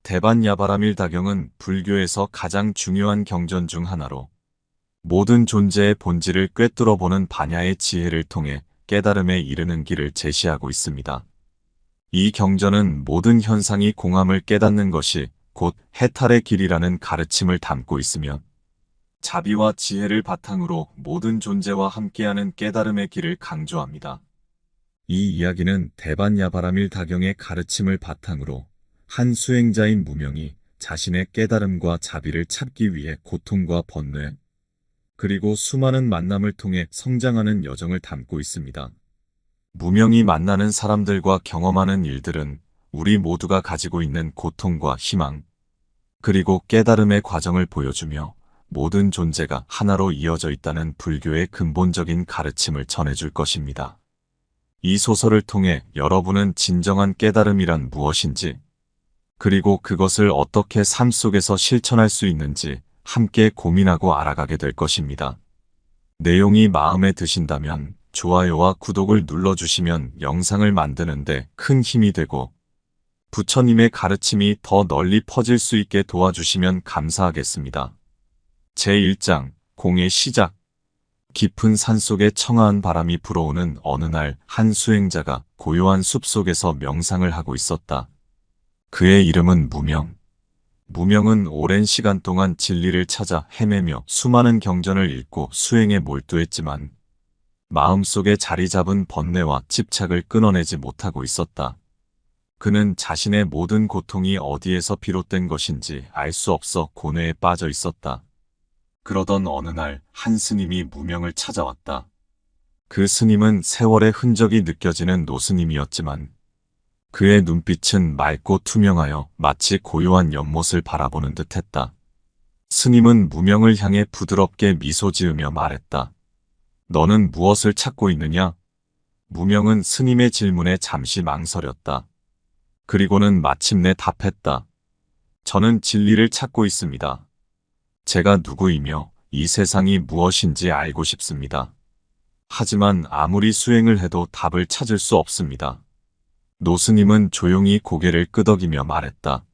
대반야바라밀다경은 불교에서 가장 중요한 경전 중 하나로 모든 존재의 본질을 꿰뚫어보는 반야의 지혜를 통해 깨달음에 이르는 길을 제시하고 있습니다. 이 경전은 모든 현상이 공함을 깨닫는 것이 곧 해탈의 길이라는 가르침을 담고 있으며 자비와 지혜를 바탕으로 모든 존재와 함께하는 깨달음의 길을 강조합니다. 이 이야기는 대반야바라밀다경의 가르침을 바탕으로 한 수행자인 무명이 자신의 깨달음과 자비를 찾기 위해 고통과 번뇌, 그리고 수많은 만남을 통해 성장하는 여정을 담고 있습니다. 무명이 만나는 사람들과 경험하는 일들은 우리 모두가 가지고 있는 고통과 희망, 그리고 깨달음의 과정을 보여주며 모든 존재가 하나로 이어져 있다는 불교의 근본적인 가르침을 전해줄 것입니다. 이 소설을 통해 여러분은 진정한 깨달음이란 무엇인지, 그리고 그것을 어떻게 삶 속에서 실천할 수 있는지 함께 고민하고 알아가게 될 것입니다. 내용이 마음에 드신다면 좋아요와 구독을 눌러주시면 영상을 만드는데 큰 힘이 되고 부처님의 가르침이 더 널리 퍼질 수 있게 도와주시면 감사하겠습니다. 제1장 공의 시작. 깊은 산속에 청아한 바람이 불어오는 어느 날 한 수행자가 고요한 숲속에서 명상을 하고 있었다. 그의 이름은 무명. 무명은 오랜 시간 동안 진리를 찾아 헤매며 수많은 경전을 읽고 수행에 몰두했지만 마음속에 자리 잡은 번뇌와 집착을 끊어내지 못하고 있었다. 그는 자신의 모든 고통이 어디에서 비롯된 것인지 알 수 없어 고뇌에 빠져 있었다. 그러던 어느 날 한 스님이 무명을 찾아왔다. 그 스님은 세월의 흔적이 느껴지는 노스님이었지만 그의 눈빛은 맑고 투명하여 마치 고요한 연못을 바라보는 듯했다. 스님은 무명을 향해 부드럽게 미소 지으며 말했다. 너는 무엇을 찾고 있느냐? 무명은 스님의 질문에 잠시 망설였다. 그리고는 마침내 답했다. 저는 진리를 찾고 있습니다. 제가 누구이며 이 세상이 무엇인지 알고 싶습니다. 하지만 아무리 수행을 해도 답을 찾을 수 없습니다. 노스님은 조용히 고개를 끄덕이며 말했다.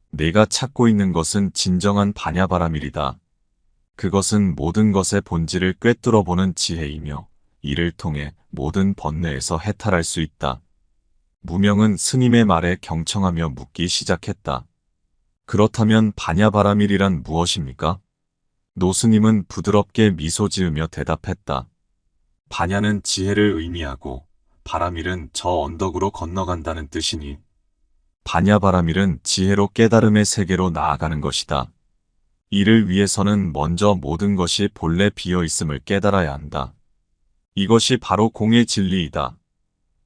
네가 찾고 있는 것은 진정한 반야바라밀이다. 그것은 모든 것의 본질을 꿰뚫어보는 지혜이며 이를 통해 모든 번뇌에서 해탈할 수 있다. 무명은 스님의 말에 경청하며 묻기 시작했다. 그렇다면 반야바라밀이란 무엇입니까? 노스님은 부드럽게 미소 지으며 대답했다. 반야는 지혜를 의미하고 바라밀은 저 언덕으로 건너간다는 뜻이니 반야바라밀은 지혜로 깨달음의 세계로 나아가는 것이다. 이를 위해서는 먼저 모든 것이 본래 비어있음을 깨달아야 한다. 이것이 바로 공의 진리이다.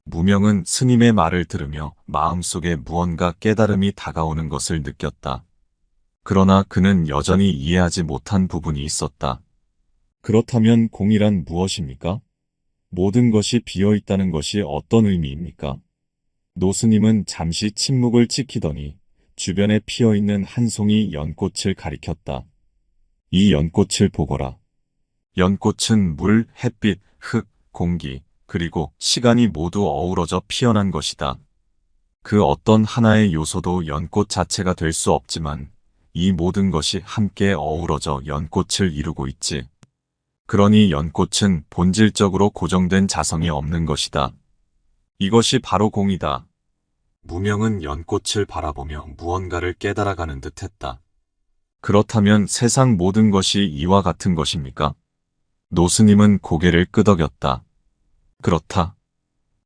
무명은 스님의 말을 들으며 마음속에 무언가 깨달음이 다가오는 것을 느꼈다. 그러나 그는 여전히 이해하지 못한 부분이 있었다. 그렇다면 공이란 무엇입니까? 모든 것이 비어있다는 것이 어떤 의미입니까? 노스님은 잠시 침묵을 지키더니 주변에 피어있는 한 송이 연꽃을 가리켰다. 이 연꽃을 보거라. 연꽃은 물, 햇빛, 흙, 공기, 그리고 시간이 모두 어우러져 피어난 것이다. 그 어떤 하나의 요소도 연꽃 자체가 될 수 없지만 이 모든 것이 함께 어우러져 연꽃을 이루고 있지. 그러니 연꽃은 본질적으로 고정된 자성이 없는 것이다. 이것이 바로 공이다. 무명은 연꽃을 바라보며 무언가를 깨달아가는 듯했다. 그렇다면 세상 모든 것이 이와 같은 것입니까? 노스님은 고개를 끄덕였다. 그렇다.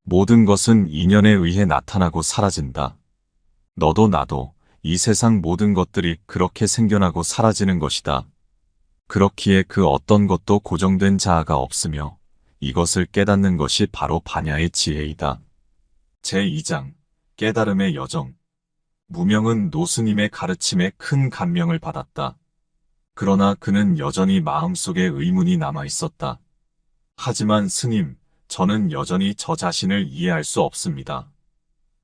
모든 것은 인연에 의해 나타나고 사라진다. 너도 나도 이 세상 모든 것들이 그렇게 생겨나고 사라지는 것이다. 그렇기에 그 어떤 것도 고정된 자아가 없으며 이것을 깨닫는 것이 바로 반야의 지혜이다. 제2장 깨달음의 여정. 무명은 노스님의 가르침에 큰 감명을 받았다. 그러나 그는 여전히 마음속에 의문이 남아 있었다. 하지만 스님, 저는 여전히 저 자신을 이해할 수 없습니다.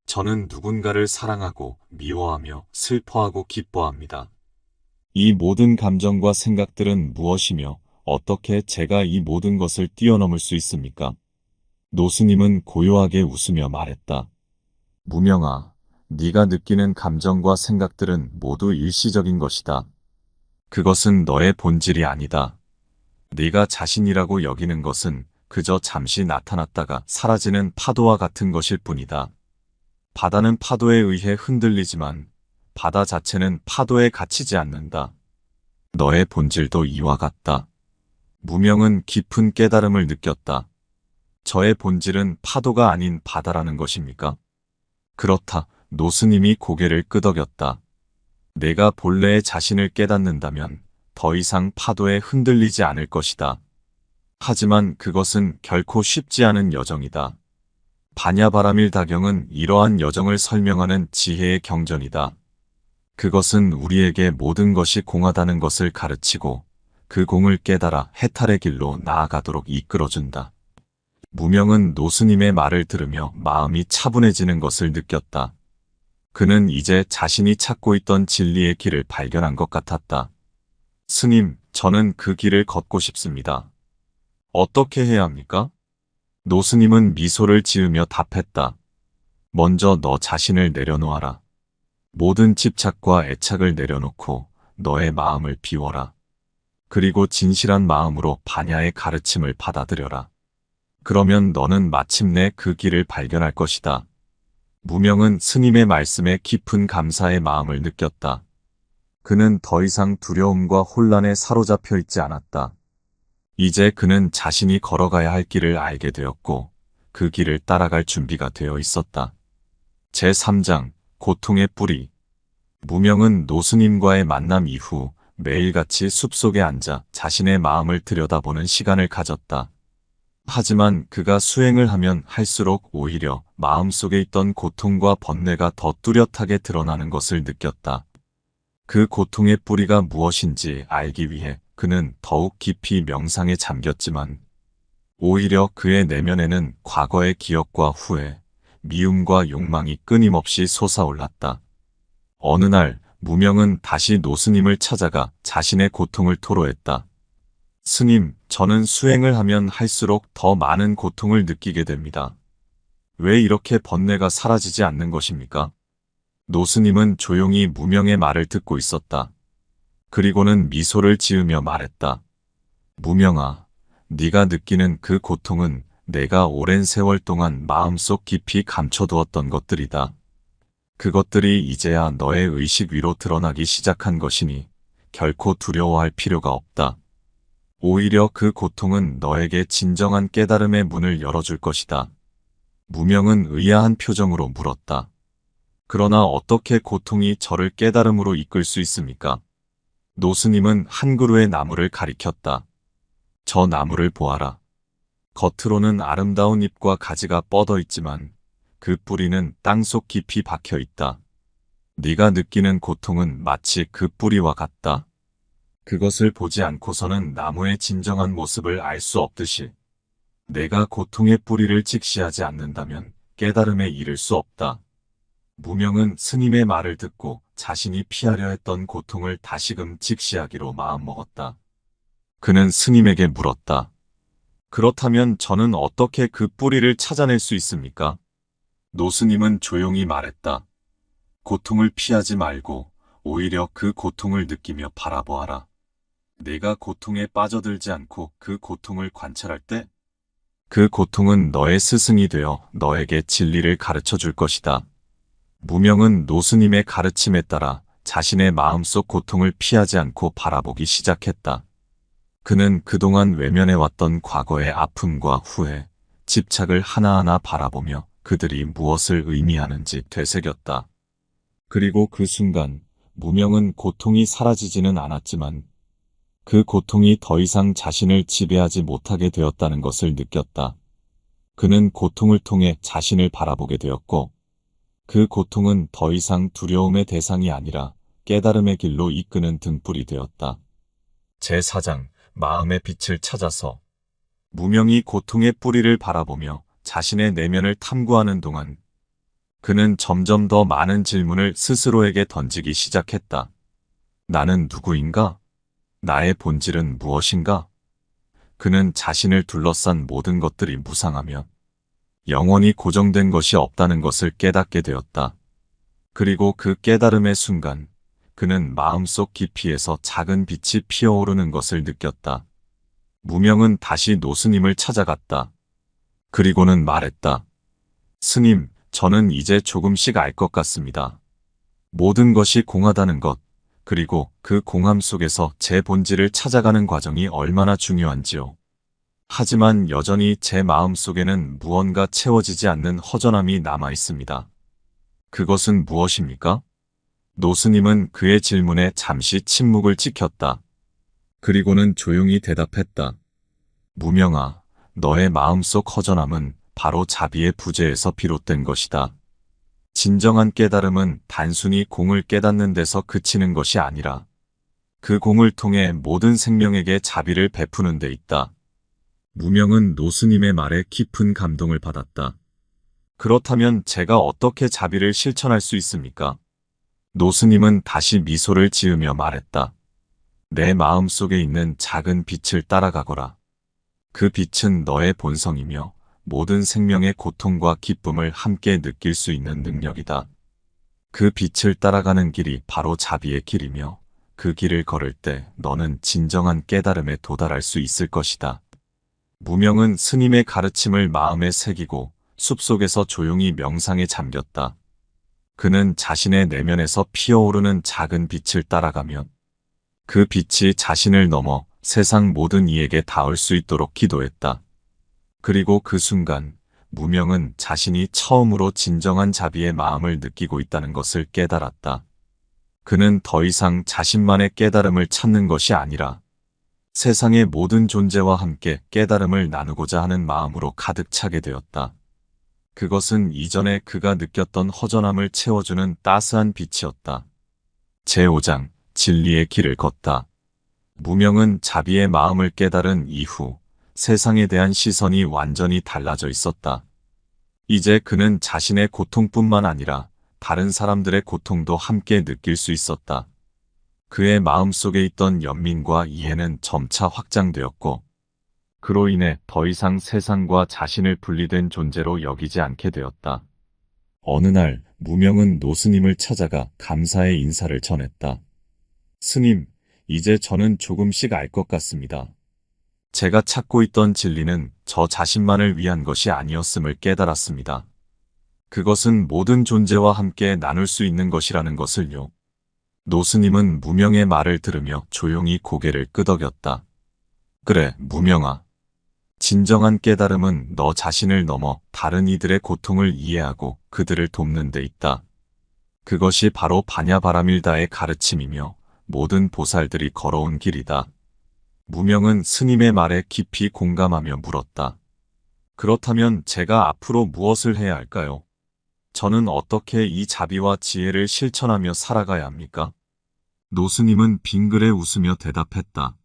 저는 누군가를 사랑하고 미워하며 슬퍼하고 기뻐합니다. 이 모든 감정과 생각들은 무엇이며 어떻게 제가 이 모든 것을 뛰어넘을 수 있습니까? 노스님은 고요하게 웃으며 말했다. 무명아, 네가 느끼는 감정과 생각들은 모두 일시적인 것이다. 그것은 너의 본질이 아니다. 네가 자신이라고 여기는 것은 그저 잠시 나타났다가 사라지는 파도와 같은 것일 뿐이다. 바다는 파도에 의해 흔들리지만 바다 자체는 파도에 갇히지 않는다. 너의 본질도 이와 같다. 무명은 깊은 깨달음을 느꼈다. 저의 본질은 파도가 아닌 바다라는 것입니까? 그렇다. 노스님이 고개를 끄덕였다. 내가 본래의 자신을 깨닫는다면 더 이상 파도에 흔들리지 않을 것이다. 하지만 그것은 결코 쉽지 않은 여정이다. 바냐바라밀다경은 이러한 여정을 설명하는 지혜의 경전이다. 그것은 우리에게 모든 것이 공하다는 것을 가르치고 그 공을 깨달아 해탈의 길로 나아가도록 이끌어준다. 무명은 노스님의 말을 들으며 마음이 차분해지는 것을 느꼈다. 그는 이제 자신이 찾고 있던 진리의 길을 발견한 것 같았다. 스님, 저는 그 길을 걷고 싶습니다. 어떻게 해야 합니까? 노스님은 미소를 지으며 답했다. 먼저 너 자신을 내려놓아라. 모든 집착과 애착을 내려놓고 너의 마음을 비워라. 그리고 진실한 마음으로 바냐의 가르침을 받아들여라. 그러면 너는 마침내 그 길을 발견할 것이다. 무명은 스님의 말씀에 깊은 감사의 마음을 느꼈다. 그는 더 이상 두려움과 혼란에 사로잡혀 있지 않았다. 이제 그는 자신이 걸어가야 할 길을 알게 되었고 그 길을 따라갈 준비가 되어 있었다. 제3장 고통의 뿌리. 무명은 노스님과의 만남 이후 매일같이 숲속에 앉아 자신의 마음을 들여다보는 시간을 가졌다. 하지만 그가 수행을 하면 할수록 오히려 마음속에 있던 고통과 번뇌가 더 뚜렷하게 드러나는 것을 느꼈다. 그 고통의 뿌리가 무엇인지 알기 위해 그는 더욱 깊이 명상에 잠겼지만 오히려 그의 내면에는 과거의 기억과 후회, 미움과 욕망이 끊임없이 솟아올랐다. 어느 날 무명은 다시 노스님을 찾아가 자신의 고통을 토로했다. 스님, 저는 수행을 하면 할수록 더 많은 고통을 느끼게 됩니다. 왜 이렇게 번뇌가 사라지지 않는 것입니까? 노스님은 조용히 무명의 말을 듣고 있었다. 그리고는 미소를 지으며 말했다. 무명아, 네가 느끼는 그 고통은 내가 오랜 세월 동안 마음속 깊이 감춰두었던 것들이다. 그것들이 이제야 너의 의식 위로 드러나기 시작한 것이니 결코 두려워할 필요가 없다. 오히려 그 고통은 너에게 진정한 깨달음의 문을 열어줄 것이다. 무명은 의아한 표정으로 물었다. 그러나 어떻게 고통이 저를 깨달음으로 이끌 수 있습니까? 노스님은 한 그루의 나무를 가리켰다. 저 나무를 보아라. 겉으로는 아름다운 잎과 가지가 뻗어 있지만 그 뿌리는 땅속 깊이 박혀 있다. 네가 느끼는 고통은 마치 그 뿌리와 같다. 그것을 보지 않고서는 나무의 진정한 모습을 알 수 없듯이 내가 고통의 뿌리를 직시하지 않는다면 깨달음에 이를 수 없다. 무명은 스님의 말을 듣고 자신이 피하려 했던 고통을 다시금 직시하기로 마음먹었다. 그는 스님에게 물었다. 그렇다면 저는 어떻게 그 뿌리를 찾아낼 수 있습니까? 노스님은 조용히 말했다. 고통을 피하지 말고 오히려 그 고통을 느끼며 바라보아라. 내가 고통에 빠져들지 않고 그 고통을 관찰할 때 그 고통은 너의 스승이 되어 너에게 진리를 가르쳐 줄 것이다. 무명은 노스님의 가르침에 따라 자신의 마음속 고통을 피하지 않고 바라보기 시작했다. 그는 그동안 외면해왔던 과거의 아픔과 후회, 집착을 하나하나 바라보며 그들이 무엇을 의미하는지 되새겼다. 그리고 그 순간 무명은 고통이 사라지지는 않았지만 그 고통이 더 이상 자신을 지배하지 못하게 되었다는 것을 느꼈다. 그는 고통을 통해 자신을 바라보게 되었고 그 고통은 더 이상 두려움의 대상이 아니라 깨달음의 길로 이끄는 등불이 되었다. 제4장 마음의 빛을 찾아서. 무명이 고통의 뿌리를 바라보며 자신의 내면을 탐구하는 동안 그는 점점 더 많은 질문을 스스로에게 던지기 시작했다. 나는 누구인가? 나의 본질은 무엇인가? 그는 자신을 둘러싼 모든 것들이 무상하며 영원히 고정된 것이 없다는 것을 깨닫게 되었다. 그리고 그 깨달음의 순간 그는 마음속 깊이에서 작은 빛이 피어오르는 것을 느꼈다. 무명은 다시 노스님을 찾아갔다. 그리고는 말했다. 스님, 저는 이제 조금씩 알 것 같습니다. 모든 것이 공하다는 것, 그리고 그 공함 속에서 제 본질을 찾아가는 과정이 얼마나 중요한지요. 하지만 여전히 제 마음 속에는 무언가 채워지지 않는 허전함이 남아 있습니다. 그것은 무엇입니까? 노스님은 그의 질문에 잠시 침묵을 지켰다. 그리고는 조용히 대답했다. 무명아, 너의 마음속 허전함은 바로 자비의 부재에서 비롯된 것이다. 진정한 깨달음은 단순히 공을 깨닫는 데서 그치는 것이 아니라 그 공을 통해 모든 생명에게 자비를 베푸는 데 있다. 무명은 노스님의 말에 깊은 감동을 받았다. 그렇다면 제가 어떻게 자비를 실천할 수 있습니까? 노스님은 다시 미소를 지으며 말했다. 내 마음 속에 있는 작은 빛을 따라가거라. 그 빛은 너의 본성이며 모든 생명의 고통과 기쁨을 함께 느낄 수 있는 능력이다. 그 빛을 따라가는 길이 바로 자비의 길이며 그 길을 걸을 때 너는 진정한 깨달음에 도달할 수 있을 것이다. 무명은 스님의 가르침을 마음에 새기고 숲속에서 조용히 명상에 잠겼다. 그는 자신의 내면에서 피어오르는 작은 빛을 따라가면 그 빛이 자신을 넘어 세상 모든 이에게 닿을 수 있도록 기도했다. 그리고 그 순간 무명은 자신이 처음으로 진정한 자비의 마음을 느끼고 있다는 것을 깨달았다. 그는 더 이상 자신만의 깨달음을 찾는 것이 아니라 세상의 모든 존재와 함께 깨달음을 나누고자 하는 마음으로 가득 차게 되었다. 그것은 이전에 그가 느꼈던 허전함을 채워주는 따스한 빛이었다. 제5장 진리의 길을 걷다. 무명은 자비의 마음을 깨달은 이후 세상에 대한 시선이 완전히 달라져 있었다. 이제 그는 자신의 고통뿐만 아니라 다른 사람들의 고통도 함께 느낄 수 있었다. 그의 마음속에 있던 연민과 이해는 점차 확장되었고 그로 인해 더 이상 세상과 자신을 분리된 존재로 여기지 않게 되었다. 어느 날 무명은 노스님을 찾아가 감사의 인사를 전했다. 스님, 이제 저는 조금씩 알 것 같습니다. 제가 찾고 있던 진리는 저 자신만을 위한 것이 아니었음을 깨달았습니다. 그것은 모든 존재와 함께 나눌 수 있는 것이라는 것을요. 노스님은 무명의 말을 들으며 조용히 고개를 끄덕였다. 그래, 무명아. 진정한 깨달음은 너 자신을 넘어 다른 이들의 고통을 이해하고 그들을 돕는 데 있다. 그것이 바로 바냐바라밀다의 가르침이며 모든 보살들이 걸어온 길이다. 무명은 스님의 말에 깊이 공감하며 물었다. 그렇다면 제가 앞으로 무엇을 해야 할까요? 저는 어떻게 이 자비와 지혜를 실천하며 살아가야 합니까? 노스님은 빙그레 웃으며 대답했다.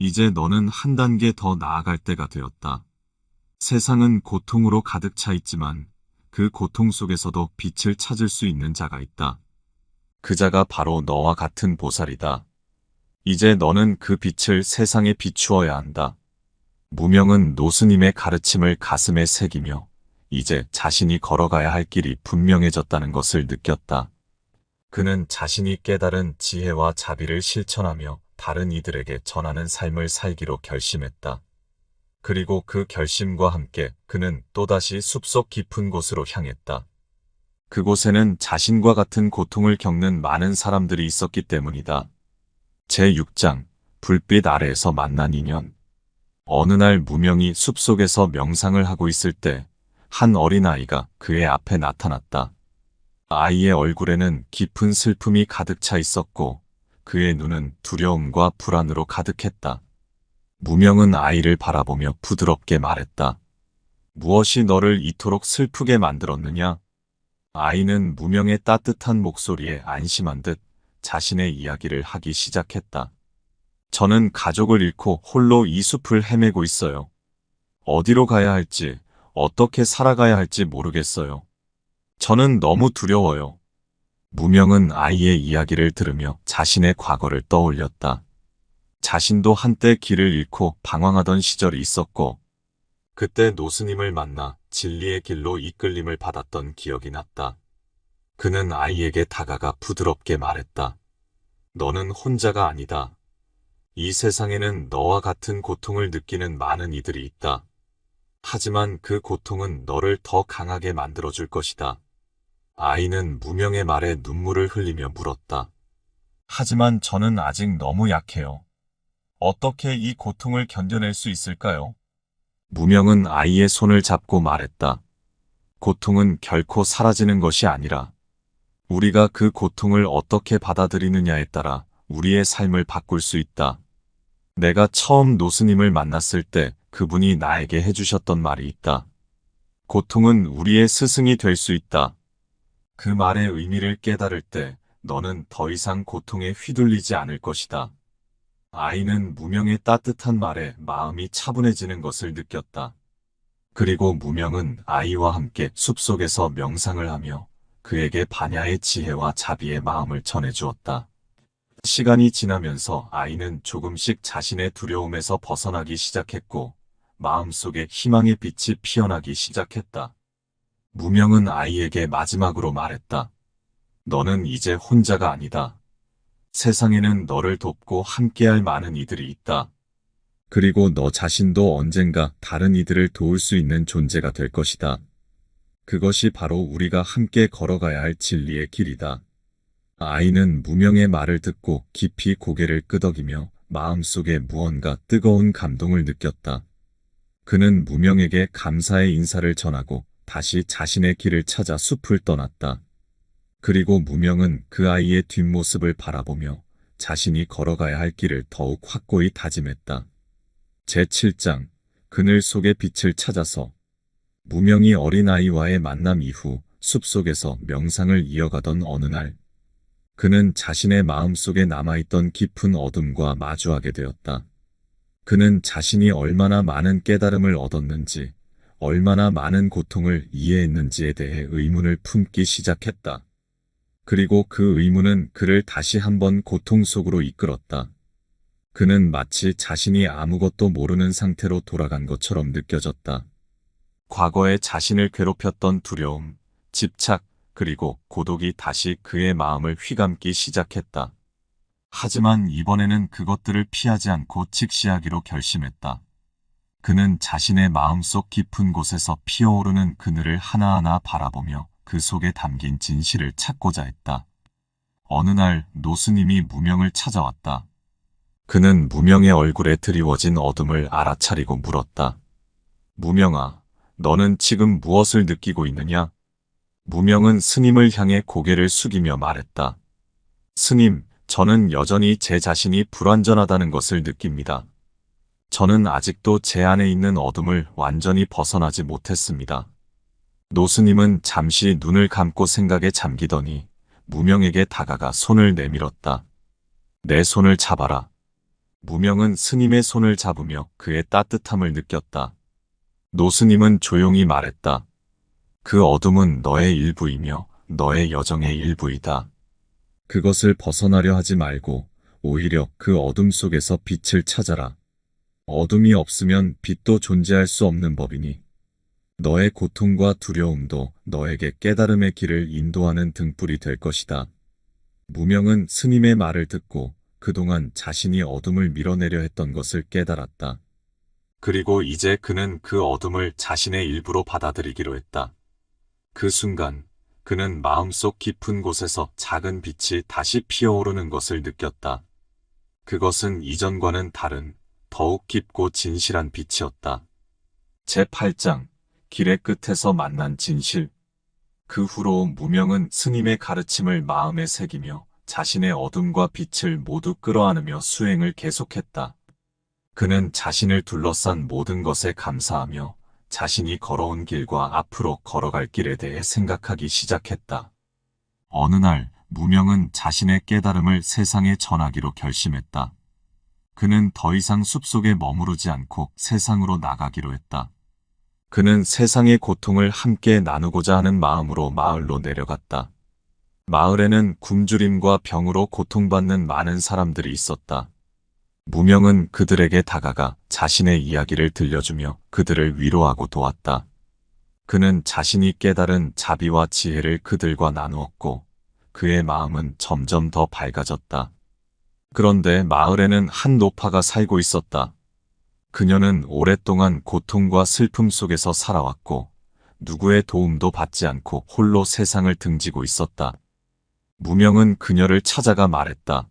이제 너는 한 단계 더 나아갈 때가 되었다. 세상은 고통으로 가득 차 있지만 그 고통 속에서도 빛을 찾을 수 있는 자가 있다. 그 자가 바로 너와 같은 보살이다. 이제 너는 그 빛을 세상에 비추어야 한다. 무명은 노스님의 가르침을 가슴에 새기며 이제 자신이 걸어가야 할 길이 분명해졌다는 것을 느꼈다. 그는 자신이 깨달은 지혜와 자비를 실천하며 다른 이들에게 전하는 삶을 살기로 결심했다. 그리고 그 결심과 함께 그는 또다시 숲속 깊은 곳으로 향했다. 그곳에는 자신과 같은 고통을 겪는 많은 사람들이 있었기 때문이다. 제6장 불빛 아래에서 만난 인연. 어느 날 무명이 숲속에서 명상을 하고 있을 때 한 어린아이가 그의 앞에 나타났다. 아이의 얼굴에는 깊은 슬픔이 가득 차 있었고 그의 눈은 두려움과 불안으로 가득했다. 무명은 아이를 바라보며 부드럽게 말했다. 무엇이 너를 이토록 슬프게 만들었느냐? 아이는 무명의 따뜻한 목소리에 안심한 듯 자신의 이야기를 하기 시작했다. 저는 가족을 잃고 홀로 이 숲을 헤매고 있어요. 어디로 가야 할지, 어떻게 살아가야 할지 모르겠어요. 저는 너무 두려워요. 무명은 아이의 이야기를 들으며 자신의 과거를 떠올렸다. 자신도 한때 길을 잃고 방황하던 시절이 있었고, 그때 노스님을 만나 진리의 길로 이끌림을 받았던 기억이 났다. 그는 아이에게 다가가 부드럽게 말했다. 너는 혼자가 아니다. 이 세상에는 너와 같은 고통을 느끼는 많은 이들이 있다. 하지만 그 고통은 너를 더 강하게 만들어줄 것이다. 아이는 무명의 말에 눈물을 흘리며 물었다. 하지만 저는 아직 너무 약해요. 어떻게 이 고통을 견뎌낼 수 있을까요? 무명은 아이의 손을 잡고 말했다. 고통은 결코 사라지는 것이 아니라 우리가 그 고통을 어떻게 받아들이느냐에 따라 우리의 삶을 바꿀 수 있다. 내가 처음 노스님을 만났을 때 그분이 나에게 해주셨던 말이 있다. 고통은 우리의 스승이 될 수 있다. 그 말의 의미를 깨달을 때 너는 더 이상 고통에 휘둘리지 않을 것이다. 아이는 무명의 따뜻한 말에 마음이 차분해지는 것을 느꼈다. 그리고 무명은 아이와 함께 숲속에서 명상을 하며 그에게 반야의 지혜와 자비의 마음을 전해주었다. 시간이 지나면서 아이는 조금씩 자신의 두려움에서 벗어나기 시작했고 마음속에 희망의 빛이 피어나기 시작했다. 무명은 아이에게 마지막으로 말했다. 너는 이제 혼자가 아니다. 세상에는 너를 돕고 함께할 많은 이들이 있다. 그리고 너 자신도 언젠가 다른 이들을 도울 수 있는 존재가 될 것이다. 그것이 바로 우리가 함께 걸어가야 할 진리의 길이다. 아이는 무명의 말을 듣고 깊이 고개를 끄덕이며 마음속에 무언가 뜨거운 감동을 느꼈다. 그는 무명에게 감사의 인사를 전하고 다시 자신의 길을 찾아 숲을 떠났다. 그리고 무명은 그 아이의 뒷모습을 바라보며 자신이 걸어가야 할 길을 더욱 확고히 다짐했다. 제7장 그늘 속의 빛을 찾아서 무명이 어린아이와의 만남 이후 숲속에서 명상을 이어가던 어느 날 그는 자신의 마음속에 남아있던 깊은 어둠과 마주하게 되었다. 그는 자신이 얼마나 많은 깨달음을 얻었는지, 얼마나 많은 고통을 이해했는지에 대해 의문을 품기 시작했다. 그리고 그 의문은 그를 다시 한번 고통 속으로 이끌었다. 그는 마치 자신이 아무것도 모르는 상태로 돌아간 것처럼 느껴졌다. 과거에 자신을 괴롭혔던 두려움, 집착, 그리고 고독이 다시 그의 마음을 휘감기 시작했다. 하지만 이번에는 그것들을 피하지 않고 직시하기로 결심했다. 그는 자신의 마음속 깊은 곳에서 피어오르는 그늘을 하나하나 바라보며 그 속에 담긴 진실을 찾고자 했다. 어느 날 노스님이 무명을 찾아왔다. 그는 무명의 얼굴에 드리워진 어둠을 알아차리고 물었다. 무명아, 너는 지금 무엇을 느끼고 있느냐? 무명은 스님을 향해 고개를 숙이며 말했다. 스님, 저는 여전히 제 자신이 불완전하다는 것을 느낍니다. 저는 아직도 제 안에 있는 어둠을 완전히 벗어나지 못했습니다. 노스님은 잠시 눈을 감고 생각에 잠기더니 무명에게 다가가 손을 내밀었다. 내 손을 잡아라. 무명은 스님의 손을 잡으며 그의 따뜻함을 느꼈다. 노스님은 조용히 말했다. 그 어둠은 너의 일부이며 너의 여정의 일부이다. 그것을 벗어나려 하지 말고 오히려 그 어둠 속에서 빛을 찾아라. 어둠이 없으면 빛도 존재할 수 없는 법이니 너의 고통과 두려움도 너에게 깨달음의 길을 인도하는 등불이 될 것이다. 무명은 스님의 말을 듣고 그동안 자신이 어둠을 밀어내려 했던 것을 깨달았다. 그리고 이제 그는 그 어둠을 자신의 일부로 받아들이기로 했다. 그 순간 그는 마음속 깊은 곳에서 작은 빛이 다시 피어오르는 것을 느꼈다. 그것은 이전과는 다른 더욱 깊고 진실한 빛이었다. 제8장 길의 끝에서 만난 진실. 그 후로 무명은 스님의 가르침을 마음에 새기며 자신의 어둠과 빛을 모두 끌어안으며 수행을 계속했다. 그는 자신을 둘러싼 모든 것에 감사하며 자신이 걸어온 길과 앞으로 걸어갈 길에 대해 생각하기 시작했다. 어느 날 무명은 자신의 깨달음을 세상에 전하기로 결심했다. 그는 더 이상 숲속에 머무르지 않고 세상으로 나가기로 했다. 그는 세상의 고통을 함께 나누고자 하는 마음으로 마을로 내려갔다. 마을에는 굶주림과 병으로 고통받는 많은 사람들이 있었다. 무명은 그들에게 다가가 자신의 이야기를 들려주며 그들을 위로하고 도왔다. 그는 자신이 깨달은 자비와 지혜를 그들과 나누었고 그의 마음은 점점 더 밝아졌다. 그런데 마을에는 한 노파가 살고 있었다. 그녀는 오랫동안 고통과 슬픔 속에서 살아왔고 누구의 도움도 받지 않고 홀로 세상을 등지고 있었다. 무명은 그녀를 찾아가 말했다.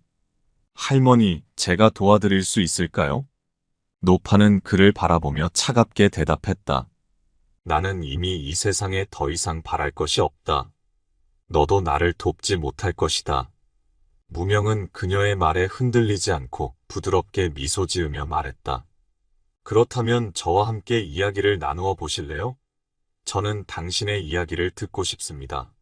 할머니, 제가 도와드릴 수 있을까요? 노파는 그를 바라보며 차갑게 대답했다. 나는 이미 이 세상에 더 이상 바랄 것이 없다. 너도 나를 돕지 못할 것이다. 무명은 그녀의 말에 흔들리지 않고 부드럽게 미소 지으며 말했다. 그렇다면 저와 함께 이야기를 나누어 보실래요? 저는 당신의 이야기를 듣고 싶습니다.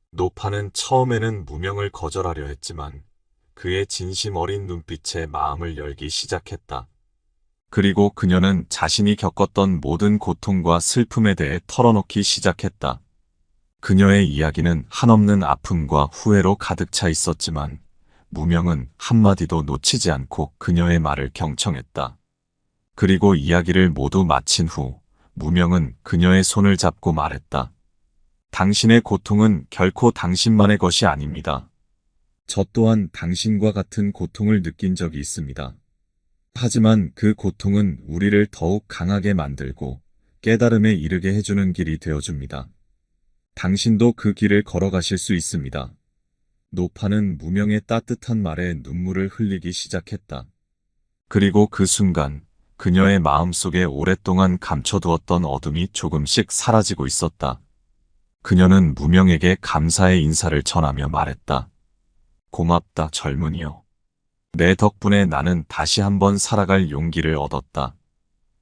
노파는 처음에는 무명을 거절하려 했지만 그의 진심 어린 눈빛에 마음을 열기 시작했다. 그리고 그녀는 자신이 겪었던 모든 고통과 슬픔에 대해 털어놓기 시작했다. 그녀의 이야기는 한없는 아픔과 후회로 가득 차 있었지만 무명은 한마디도 놓치지 않고 그녀의 말을 경청했다. 그리고 이야기를 모두 마친 후 무명은 그녀의 손을 잡고 말했다. 당신의 고통은 결코 당신만의 것이 아닙니다. 저 또한 당신과 같은 고통을 느낀 적이 있습니다. 하지만 그 고통은 우리를 더욱 강하게 만들고 깨달음에 이르게 해주는 길이 되어줍니다. 당신도 그 길을 걸어가실 수 있습니다. 노파는 무명의 따뜻한 말에 눈물을 흘리기 시작했다. 그리고 그 순간 그녀의 마음속에 오랫동안 감춰두었던 어둠이 조금씩 사라지고 있었다. 그녀는 무명에게 감사의 인사를 전하며 말했다. 고맙다, 젊은이여. 내 덕분에 나는 다시 한번 살아갈 용기를 얻었다.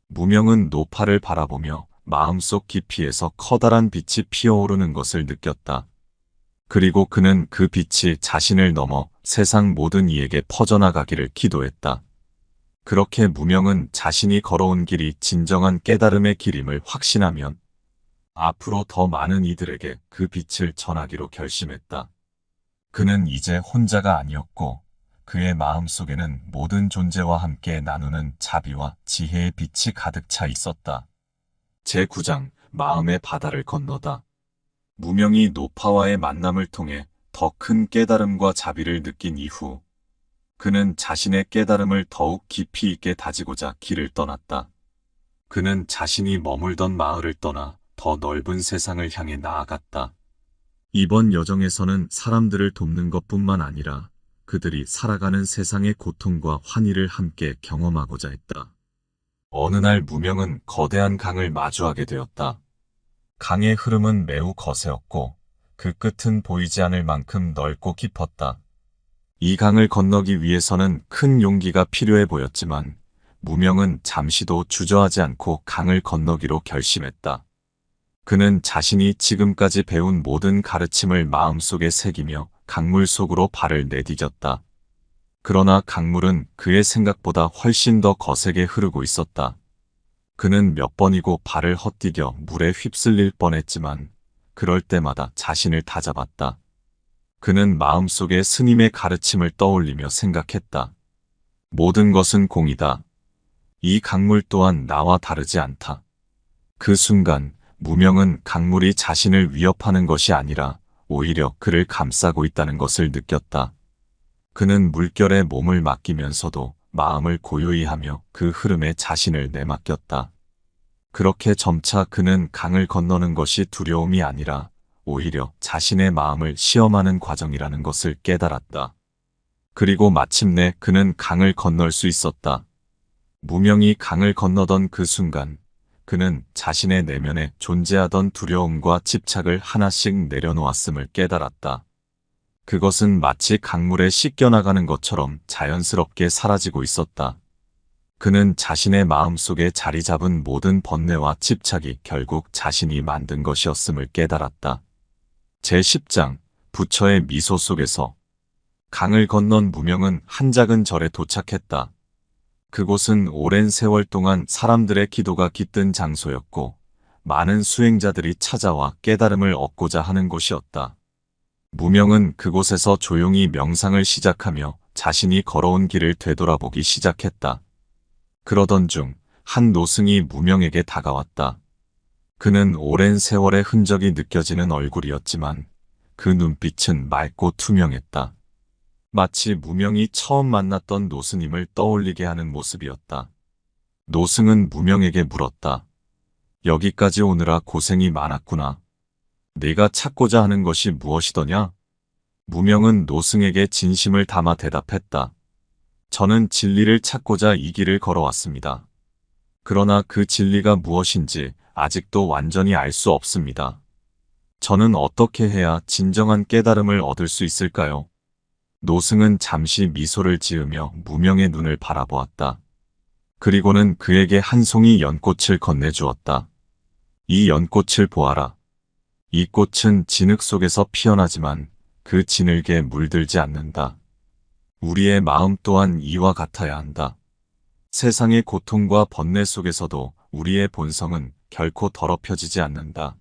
무명은 노파를 바라보며 마음속 깊이에서 커다란 빛이 피어오르는 것을 느꼈다. 그리고 그는 그 빛이 자신을 넘어 세상 모든 이에게 퍼져나가기를 기도했다. 그렇게 무명은 자신이 걸어온 길이 진정한 깨달음의 길임을 확신하면 앞으로 더 많은 이들에게 그 빛을 전하기로 결심했다. 그는 이제 혼자가 아니었고 그의 마음속에는 모든 존재와 함께 나누는 자비와 지혜의 빛이 가득 차 있었다. 제9장 마음의 바다를 건너다. 무명이 노파와의 만남을 통해 더 큰 깨달음과 자비를 느낀 이후 그는 자신의 깨달음을 더욱 깊이 있게 다지고자 길을 떠났다. 그는 자신이 머물던 마을을 떠나 더 넓은 세상을 향해 나아갔다. 이번 여정에서는 사람들을 돕는 것뿐만 아니라 그들이 살아가는 세상의 고통과 환희를 함께 경험하고자 했다. 어느 날 무명은 거대한 강을 마주하게 되었다. 강의 흐름은 매우 거세었고 그 끝은 보이지 않을 만큼 넓고 깊었다. 이 강을 건너기 위해서는 큰 용기가 필요해 보였지만 무명은 잠시도 주저하지 않고 강을 건너기로 결심했다. 그는 자신이 지금까지 배운 모든 가르침을 마음속에 새기며 강물 속으로 발을 내디뎠다. 그러나 강물은 그의 생각보다 훨씬 더 거세게 흐르고 있었다. 그는 몇 번이고 발을 헛디뎌 물에 휩쓸릴 뻔했지만 그럴 때마다 자신을 다잡았다. 그는 마음속에 스님의 가르침을 떠올리며 생각했다. 모든 것은 공이다. 이 강물 또한 나와 다르지 않다. 그 순간 무명은 강물이 자신을 위협하는 것이 아니라 오히려 그를 감싸고 있다는 것을 느꼈다. 그는 물결에 몸을 맡기면서도 마음을 고요히 하며 그 흐름에 자신을 내맡겼다. 그렇게 점차 그는 강을 건너는 것이 두려움이 아니라 오히려 자신의 마음을 시험하는 과정이라는 것을 깨달았다. 그리고 마침내 그는 강을 건널 수 있었다. 무명이 강을 건너던 그 순간 그는 자신의 내면에 존재하던 두려움과 집착을 하나씩 내려놓았음을 깨달았다. 그것은 마치 강물에 씻겨나가는 것처럼 자연스럽게 사라지고 있었다. 그는 자신의 마음속에 자리 잡은 모든 번뇌와 집착이 결국 자신이 만든 것이었음을 깨달았다. 제10장 부처의 미소 속에서 강을 건넌 무명은 한 작은 절에 도착했다. 그곳은 오랜 세월 동안 사람들의 기도가 깃든 장소였고 많은 수행자들이 찾아와 깨달음을 얻고자 하는 곳이었다. 무명은 그곳에서 조용히 명상을 시작하며 자신이 걸어온 길을 되돌아보기 시작했다. 그러던 중 한 노승이 무명에게 다가왔다. 그는 오랜 세월의 흔적이 느껴지는 얼굴이었지만 그 눈빛은 맑고 투명했다. 마치 무명이 처음 만났던 노스님을 떠올리게 하는 모습이었다. 노승은 무명에게 물었다. 여기까지 오느라 고생이 많았구나. 네가 찾고자 하는 것이 무엇이더냐? 무명은 노승에게 진심을 담아 대답했다. 저는 진리를 찾고자 이 길을 걸어왔습니다. 그러나 그 진리가 무엇인지 아직도 완전히 알 수 없습니다. 저는 어떻게 해야 진정한 깨달음을 얻을 수 있을까요? 노승은 잠시 미소를 지으며 무명의 눈을 바라보았다. 그리고는 그에게 한 송이 연꽃을 건네주었다. 이 연꽃을 보아라. 이 꽃은 진흙 속에서 피어나지만 그 진흙에 물들지 않는다. 우리의 마음 또한 이와 같아야 한다. 세상의 고통과 번뇌 속에서도 우리의 본성은 결코 더럽혀지지 않는다.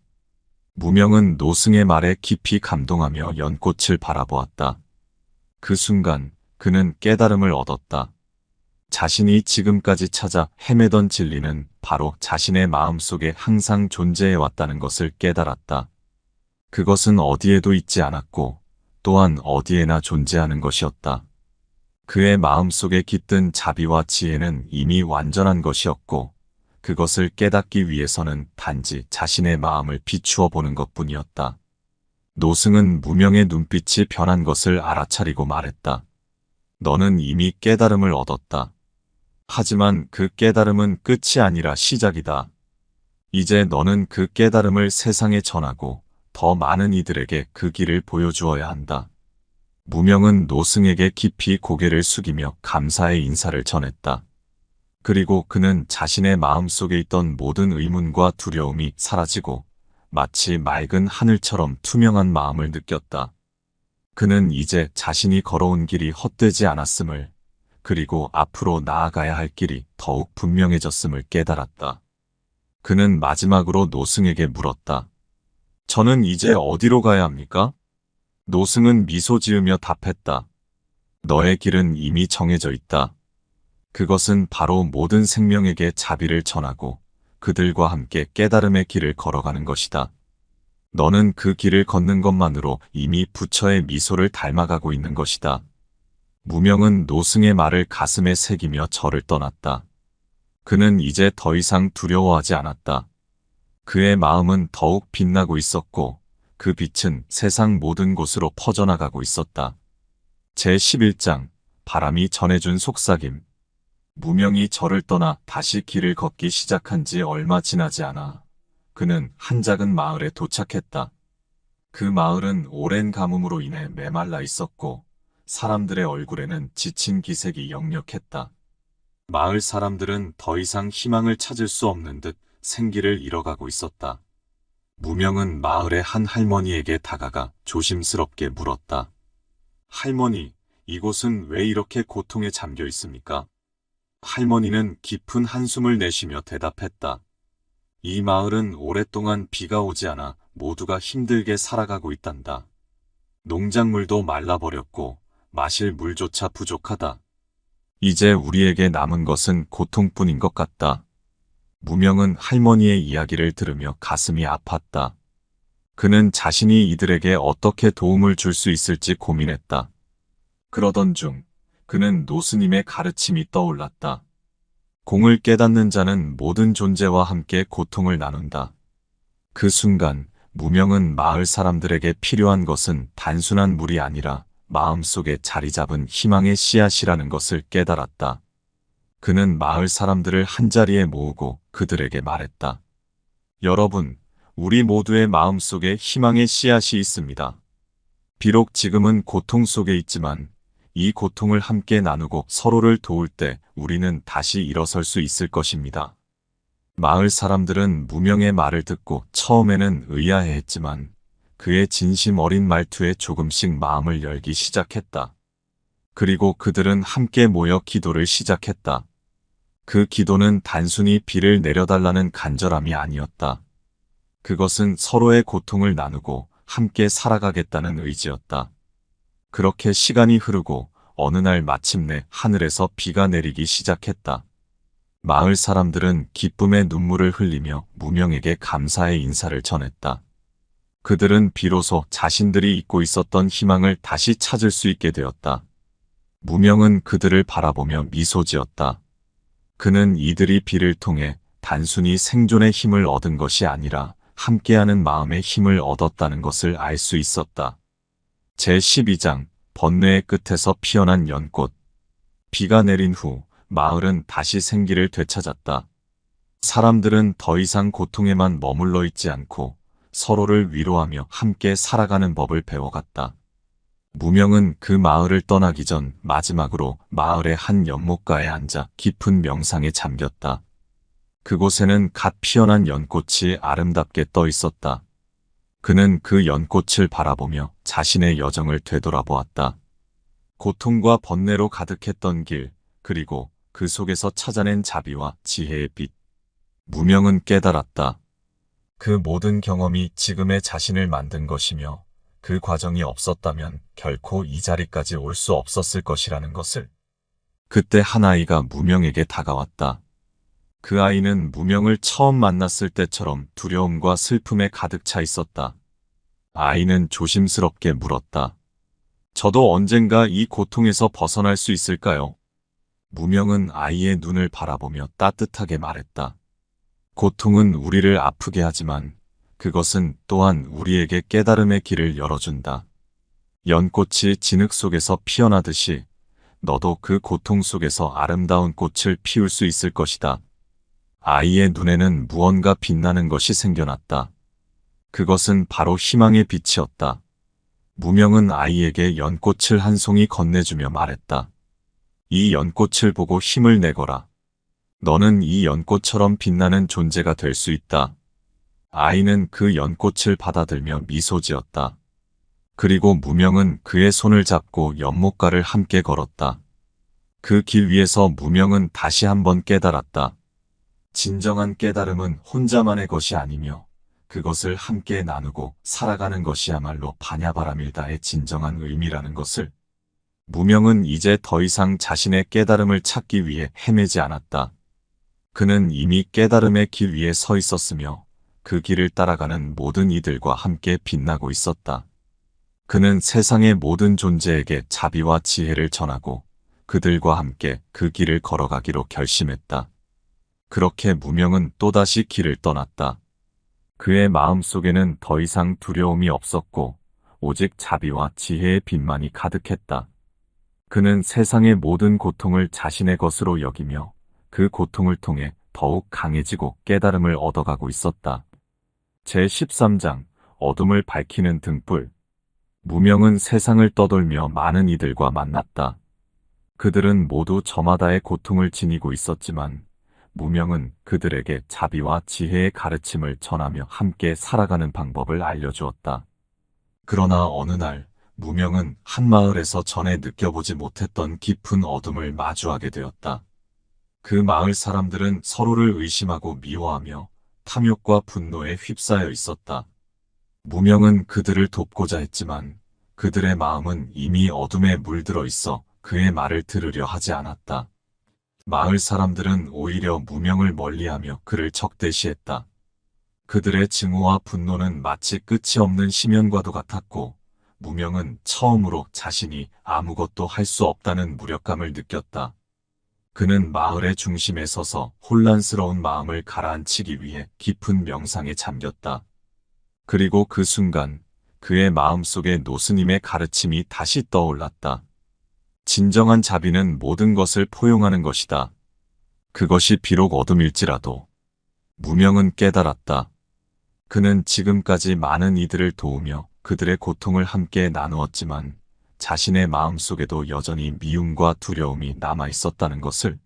무명은 노승의 말에 깊이 감동하며 연꽃을 바라보았다. 그 순간 그는 깨달음을 얻었다. 자신이 지금까지 찾아 헤매던 진리는 바로 자신의 마음속에 항상 존재해왔다는 것을 깨달았다. 그것은 어디에도 있지 않았고 또한 어디에나 존재하는 것이었다. 그의 마음속에 깃든 자비와 지혜는 이미 완전한 것이었고 그것을 깨닫기 위해서는 단지 자신의 마음을 비추어 보는 것뿐이었다. 노승은 무명의 눈빛이 변한 것을 알아차리고 말했다. 너는 이미 깨달음을 얻었다. 하지만 그 깨달음은 끝이 아니라 시작이다. 이제 너는 그 깨달음을 세상에 전하고 더 많은 이들에게 그 길을 보여주어야 한다. 무명은 노승에게 깊이 고개를 숙이며 감사의 인사를 전했다. 그리고 그는 자신의 마음속에 있던 모든 의문과 두려움이 사라지고 마치 맑은 하늘처럼 투명한 마음을 느꼈다. 그는 이제 자신이 걸어온 길이 헛되지 않았음을, 그리고 앞으로 나아가야 할 길이 더욱 분명해졌음을 깨달았다. 그는 마지막으로 노승에게 물었다. 저는 이제 어디로 가야 합니까? 노승은 미소 지으며 답했다. 너의 길은 이미 정해져 있다. 그것은 바로 모든 생명에게 자비를 전하고 그들과 함께 깨달음의 길을 걸어가는 것이다. 너는 그 길을 걷는 것만으로 이미 부처의 미소를 닮아가고 있는 것이다. 무명은 노승의 말을 가슴에 새기며 절을 떠났다. 그는 이제 더 이상 두려워하지 않았다. 그의 마음은 더욱 빛나고 있었고 그 빛은 세상 모든 곳으로 퍼져나가고 있었다. 제11장 바람이 전해준 속삭임. 무명이 절을 떠나 다시 길을 걷기 시작한 지 얼마 지나지 않아 그는 한 작은 마을에 도착했다. 그 마을은 오랜 가뭄으로 인해 메말라 있었고 사람들의 얼굴에는 지친 기색이 역력했다. 마을 사람들은 더 이상 희망을 찾을 수 없는 듯 생기를 잃어가고 있었다. 무명은 마을의 한 할머니에게 다가가 조심스럽게 물었다. 할머니, 이곳은 왜 이렇게 고통에 잠겨 있습니까? 할머니는 깊은 한숨을 내쉬며 대답했다. 이 마을은 오랫동안 비가 오지 않아 모두가 힘들게 살아가고 있단다. 농작물도 말라버렸고 마실 물조차 부족하다. 이제 우리에게 남은 것은 고통뿐인 것 같다. 무명은 할머니의 이야기를 들으며 가슴이 아팠다. 그는 자신이 이들에게 어떻게 도움을 줄 수 있을지 고민했다. 그러던 중 그는 노스님의 가르침이 떠올랐다. 공을 깨닫는 자는 모든 존재와 함께 고통을 나눈다. 그 순간 무명은 마을 사람들에게 필요한 것은 단순한 물이 아니라 마음속에 자리 잡은 희망의 씨앗이라는 것을 깨달았다. 그는 마을 사람들을 한자리에 모으고 그들에게 말했다. 여러분, 우리 모두의 마음속에 희망의 씨앗이 있습니다. 비록 지금은 고통 속에 있지만 이 고통을 함께 나누고 서로를 도울 때 우리는 다시 일어설 수 있을 것입니다. 마을 사람들은 무명의 말을 듣고 처음에는 의아해했지만 그의 진심 어린 말투에 조금씩 마음을 열기 시작했다. 그리고 그들은 함께 모여 기도를 시작했다. 그 기도는 단순히 비를 내려달라는 간절함이 아니었다. 그것은 서로의 고통을 나누고 함께 살아가겠다는 의지였다. 그렇게 시간이 흐르고 어느 날 마침내 하늘에서 비가 내리기 시작했다. 마을 사람들은 기쁨의 눈물을 흘리며 무명에게 감사의 인사를 전했다. 그들은 비로소 자신들이 잊고 있었던 희망을 다시 찾을 수 있게 되었다. 무명은 그들을 바라보며 미소 지었다. 그는 이들이 비를 통해 단순히 생존의 힘을 얻은 것이 아니라 함께하는 마음의 힘을 얻었다는 것을 알 수 있었다. 제12장 번뇌의 끝에서 피어난 연꽃. 비가 내린 후 마을은 다시 생기를 되찾았다. 사람들은 더 이상 고통에만 머물러 있지 않고 서로를 위로하며 함께 살아가는 법을 배워갔다. 무명은 그 마을을 떠나기 전 마지막으로 마을의 한 연못가에 앉아 깊은 명상에 잠겼다. 그곳에는 갓 피어난 연꽃이 아름답게 떠 있었다. 그는 그 연꽃을 바라보며 자신의 여정을 되돌아보았다. 고통과 번뇌로 가득했던 길, 그리고 그 속에서 찾아낸 자비와 지혜의 빛. 무명은 깨달았다. 그 모든 경험이 지금의 자신을 만든 것이며 그 과정이 없었다면 결코 이 자리까지 올 수 없었을 것이라는 것을. 그때 한 아이가 무명에게 다가왔다. 그 아이는 무명을 처음 만났을 때처럼 두려움과 슬픔에 가득 차 있었다. 아이는 조심스럽게 물었다. 저도 언젠가 이 고통에서 벗어날 수 있을까요? 무명은 아이의 눈을 바라보며 따뜻하게 말했다. 고통은 우리를 아프게 하지만 그것은 또한 우리에게 깨달음의 길을 열어준다. 연꽃이 진흙 속에서 피어나듯이 너도 그 고통 속에서 아름다운 꽃을 피울 수 있을 것이다. 아이의 눈에는 무언가 빛나는 것이 생겨났다. 그것은 바로 희망의 빛이었다. 무명은 아이에게 연꽃을 한 송이 건네주며 말했다. 이 연꽃을 보고 힘을 내거라. 너는 이 연꽃처럼 빛나는 존재가 될 수 있다. 아이는 그 연꽃을 받아들며 미소 지었다. 그리고 무명은 그의 손을 잡고 연못가를 함께 걸었다. 그 길 위에서 무명은 다시 한번 깨달았다. 진정한 깨달음은 혼자만의 것이 아니며 그것을 함께 나누고 살아가는 것이야말로 바냐바라밀다의 진정한 의미라는 것을. 무명은 이제 더 이상 자신의 깨달음을 찾기 위해 헤매지 않았다. 그는 이미 깨달음의 길 위에 서 있었으며 그 길을 따라가는 모든 이들과 함께 빛나고 있었다. 그는 세상의 모든 존재에게 자비와 지혜를 전하고 그들과 함께 그 길을 걸어가기로 결심했다. 그렇게 무명은 또다시 길을 떠났다. 그의 마음속에는 더 이상 두려움이 없었고 오직 자비와 지혜의 빛만이 가득했다. 그는 세상의 모든 고통을 자신의 것으로 여기며 그 고통을 통해 더욱 강해지고 깨달음을 얻어가고 있었다. 제13장 어둠을 밝히는 등불. 무명은 세상을 떠돌며 많은 이들과 만났다. 그들은 모두 저마다의 고통을 지니고 있었지만 무명은 그들에게 자비와 지혜의 가르침을 전하며 함께 살아가는 방법을 알려주었다. 그러나 어느 날 무명은 한 마을에서 전에 느껴보지 못했던 깊은 어둠을 마주하게 되었다. 그 마을 사람들은 서로를 의심하고 미워하며 탐욕과 분노에 휩싸여 있었다. 무명은 그들을 돕고자 했지만 그들의 마음은 이미 어둠에 물들어 있어 그의 말을 들으려 하지 않았다. 마을 사람들은 오히려 무명을 멀리하며 그를 적대시했다. 그들의 증오와 분노는 마치 끝이 없는 심연과도 같았고 무명은 처음으로 자신이 아무것도 할 수 없다는 무력감을 느꼈다. 그는 마을의 중심에 서서 혼란스러운 마음을 가라앉히기 위해 깊은 명상에 잠겼다. 그리고 그 순간 그의 마음속에 노스님의 가르침이 다시 떠올랐다. 진정한 자비는 모든 것을 포용하는 것이다. 그것이 비록 어둠일지라도. 무명은 깨달았다. 그는 지금까지 많은 이들을 도우며 그들의 고통을 함께 나누었지만 자신의 마음속에도 여전히 미움과 두려움이 남아있었다는 것을.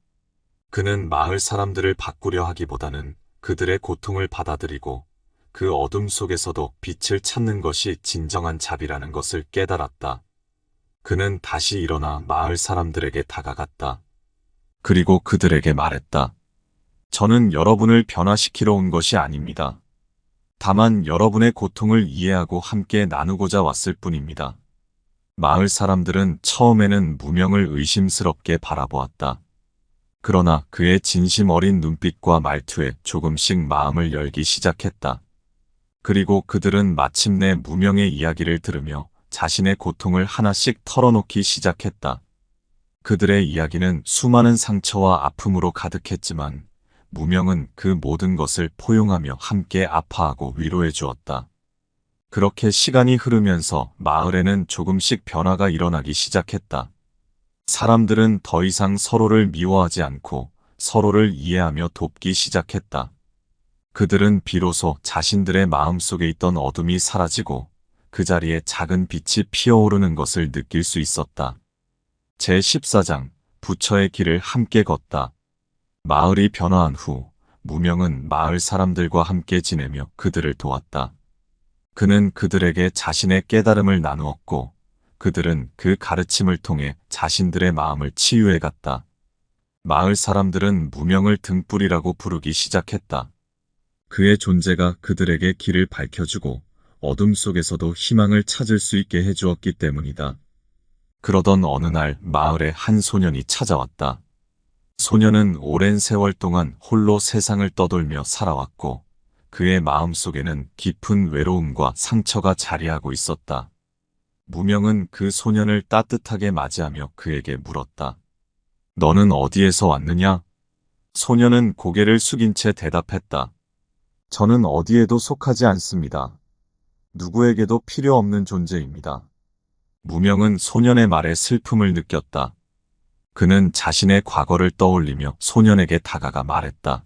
그는 마을 사람들을 바꾸려 하기보다는 그들의 고통을 받아들이고 그 어둠 속에서도 빛을 찾는 것이 진정한 자비라는 것을 깨달았다. 그는 다시 일어나 마을 사람들에게 다가갔다. 그리고 그들에게 말했다. 저는 여러분을 변화시키러 온 것이 아닙니다. 다만 여러분의 고통을 이해하고 함께 나누고자 왔을 뿐입니다. 마을 사람들은 처음에는 무명을 의심스럽게 바라보았다. 그러나 그의 진심 어린 눈빛과 말투에 조금씩 마음을 열기 시작했다. 그리고 그들은 마침내 무명의 이야기를 들으며 자신의 고통을 하나씩 털어놓기 시작했다. 그들의 이야기는 수많은 상처와 아픔으로 가득했지만 무명은 그 모든 것을 포용하며 함께 아파하고 위로해 주었다. 그렇게 시간이 흐르면서 마을에는 조금씩 변화가 일어나기 시작했다. 사람들은 더 이상 서로를 미워하지 않고 서로를 이해하며 돕기 시작했다. 그들은 비로소 자신들의 마음속에 있던 어둠이 사라지고 그 자리에 작은 빛이 피어오르는 것을 느낄 수 있었다. 제14장 부처의 길을 함께 걷다. 마을이 변화한 후 무명은 마을 사람들과 함께 지내며 그들을 도왔다. 그는 그들에게 자신의 깨달음을 나누었고 그들은 그 가르침을 통해 자신들의 마음을 치유해 갔다. 마을 사람들은 무명을 등불이라고 부르기 시작했다. 그의 존재가 그들에게 길을 밝혀주고 어둠 속에서도 희망을 찾을 수 있게 해주었기 때문이다. 그러던 어느 날 마을에 한 소년이 찾아왔다. 소년은 오랜 세월 동안 홀로 세상을 떠돌며 살아왔고 그의 마음속에는 깊은 외로움과 상처가 자리하고 있었다. 무명은 그 소년을 따뜻하게 맞이하며 그에게 물었다. 너는 어디에서 왔느냐? 소년은 고개를 숙인 채 대답했다. 저는 어디에도 속하지 않습니다. 누구에게도 필요 없는 존재입니다. 무명은 소년의 말에 슬픔을 느꼈다. 그는 자신의 과거를 떠올리며 소년에게 다가가 말했다.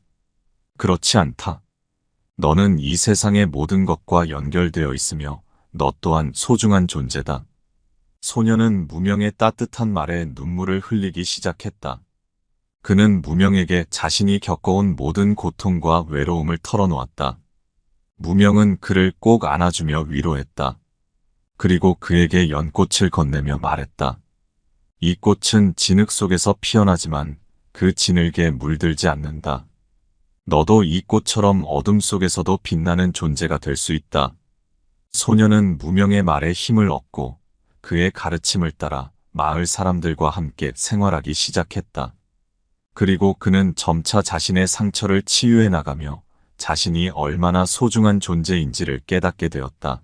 그렇지 않다. 너는 이 세상의 모든 것과 연결되어 있으며 너 또한 소중한 존재다. 소년은 무명의 따뜻한 말에 눈물을 흘리기 시작했다. 그는 무명에게 자신이 겪어온 모든 고통과 외로움을 털어놓았다. 무명은 그를 꼭 안아주며 위로했다. 그리고 그에게 연꽃을 건네며 말했다. 이 꽃은 진흙 속에서 피어나지만 그 진흙에 물들지 않는다. 너도 이 꽃처럼 어둠 속에서도 빛나는 존재가 될 수 있다. 소년은 무명의 말에 힘을 얻고 그의 가르침을 따라 마을 사람들과 함께 생활하기 시작했다. 그리고 그는 점차 자신의 상처를 치유해 나가며 자신이 얼마나 소중한 존재인지를 깨닫게 되었다.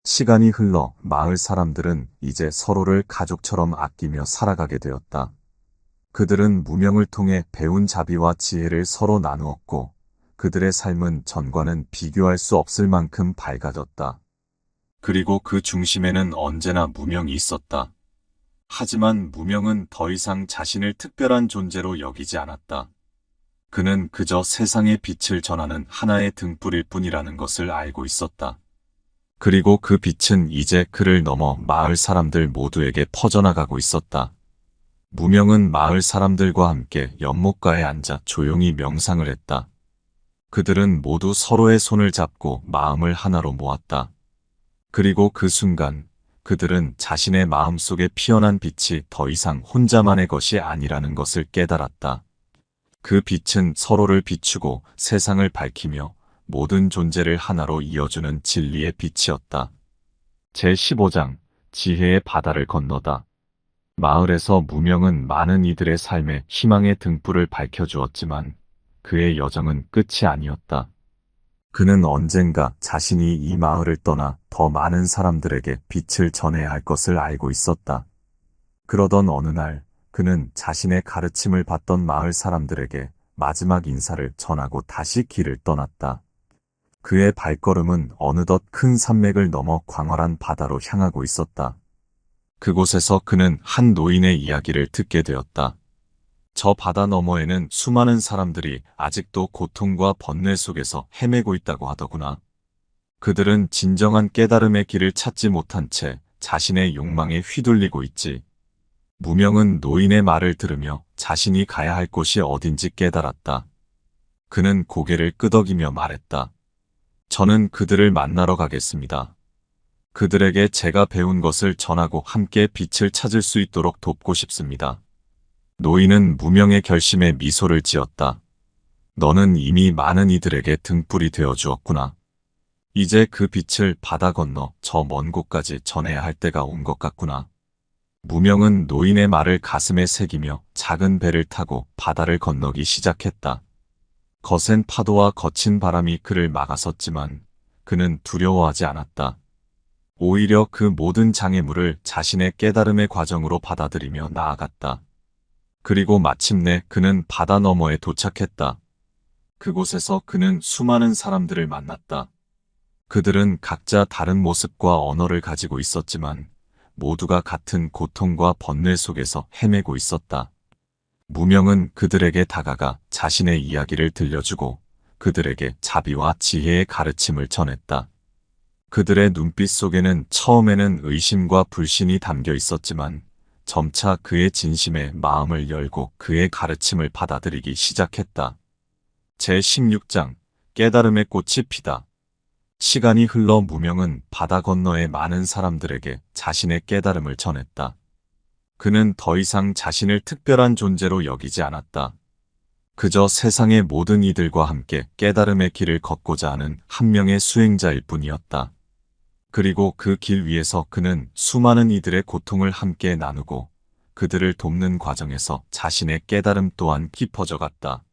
시간이 흘러 마을 사람들은 이제 서로를 가족처럼 아끼며 살아가게 되었다. 그들은 무명을 통해 배운 자비와 지혜를 서로 나누었고 그들의 삶은 전과는 비교할 수 없을 만큼 밝아졌다. 그리고 그 중심에는 언제나 무명이 있었다. 하지만 무명은 더 이상 자신을 특별한 존재로 여기지 않았다. 그는 그저 세상의 빛을 전하는 하나의 등불일 뿐이라는 것을 알고 있었다. 그리고 그 빛은 이제 그를 넘어 마을 사람들 모두에게 퍼져나가고 있었다. 무명은 마을 사람들과 함께 연못가에 앉아 조용히 명상을 했다. 그들은 모두 서로의 손을 잡고 마음을 하나로 모았다. 그리고 그 순간 그들은 자신의 마음속에 피어난 빛이 더 이상 혼자만의 것이 아니라는 것을 깨달았다. 그 빛은 서로를 비추고 세상을 밝히며 모든 존재를 하나로 이어주는 진리의 빛이었다. 제15장 지혜의 바다를 건너다. 마을에서 무명은 많은 이들의 삶에 희망의 등불을 밝혀주었지만 그의 여정은 끝이 아니었다. 그는 언젠가 자신이 이 마을을 떠나 더 많은 사람들에게 빛을 전해야 할 것을 알고 있었다. 그러던 어느 날 그는 자신의 가르침을 받던 마을 사람들에게 마지막 인사를 전하고 다시 길을 떠났다. 그의 발걸음은 어느덧 큰 산맥을 넘어 광활한 바다로 향하고 있었다. 그곳에서 그는 한 노인의 이야기를 듣게 되었다. 저 바다 너머에는 수많은 사람들이 아직도 고통과 번뇌 속에서 헤매고 있다고 하더구나. 그들은 진정한 깨달음의 길을 찾지 못한 채 자신의 욕망에 휘둘리고 있지. 무명은 노인의 말을 들으며 자신이 가야 할 곳이 어딘지 깨달았다. 그는 고개를 끄덕이며 말했다. 저는 그들을 만나러 가겠습니다. 그들에게 제가 배운 것을 전하고 함께 빛을 찾을 수 있도록 돕고 싶습니다. 노인은 무명의 결심에 미소를 지었다. 너는 이미 많은 이들에게 등불이 되어 주었구나. 이제 그 빛을 바다 건너 저 먼 곳까지 전해야 할 때가 온 것 같구나. 무명은 노인의 말을 가슴에 새기며 작은 배를 타고 바다를 건너기 시작했다. 거센 파도와 거친 바람이 그를 막아섰지만 그는 두려워하지 않았다. 오히려 그 모든 장애물을 자신의 깨달음의 과정으로 받아들이며 나아갔다. 그리고 마침내 그는 바다 너머에 도착했다. 그곳에서 그는 수많은 사람들을 만났다. 그들은 각자 다른 모습과 언어를 가지고 있었지만 모두가 같은 고통과 번뇌 속에서 헤매고 있었다. 무명은 그들에게 다가가 자신의 이야기를 들려주고 그들에게 자비와 지혜의 가르침을 전했다. 그들의 눈빛 속에는 처음에는 의심과 불신이 담겨 있었지만 점차 그의 진심에 마음을 열고 그의 가르침을 받아들이기 시작했다. 제16장 깨달음의 꽃이 피다. 시간이 흘러 무명은 바다 건너의 많은 사람들에게 자신의 깨달음을 전했다. 그는 더 이상 자신을 특별한 존재로 여기지 않았다. 그저 세상의 모든 이들과 함께 깨달음의 길을 걷고자 하는 한 명의 수행자일 뿐이었다. 그리고 그 길 위에서 그는 수많은 이들의 고통을 함께 나누고 그들을 돕는 과정에서 자신의 깨달음 또한 깊어져 갔다.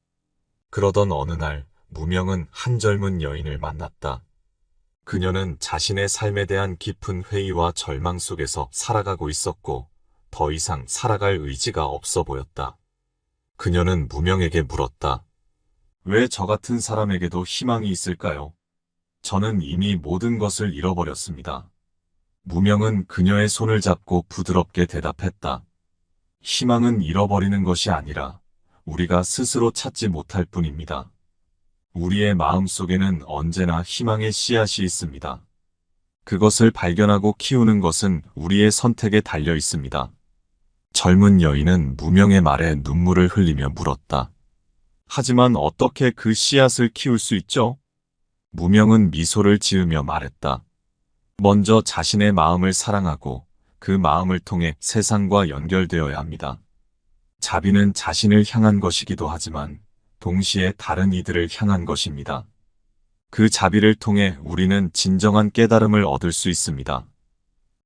그러던 어느 날 무명은 한 젊은 여인을 만났다. 그녀는 자신의 삶에 대한 깊은 회의와 절망 속에서 살아가고 있었고 더 이상 살아갈 의지가 없어 보였다. 그녀는 무명에게 물었다. 왜 저 같은 사람에게도 희망이 있을까요? 저는 이미 모든 것을 잃어버렸습니다. 무명은 그녀의 손을 잡고 부드럽게 대답했다. 희망은 잃어버리는 것이 아니라 우리가 스스로 찾지 못할 뿐입니다. 우리의 마음 속에는 언제나 희망의 씨앗이 있습니다. 그것을 발견하고 키우는 것은 우리의 선택에 달려 있습니다. 젊은 여인은 무명의 말에 눈물을 흘리며 물었다. 하지만 어떻게 그 씨앗을 키울 수 있죠? 무명은 미소를 지으며 말했다. 먼저 자신의 마음을 사랑하고 그 마음을 통해 세상과 연결되어야 합니다. 자비는 자신을 향한 것이기도 하지만 동시에 다른 이들을 향한 것입니다. 그 자비를 통해 우리는 진정한 깨달음을 얻을 수 있습니다.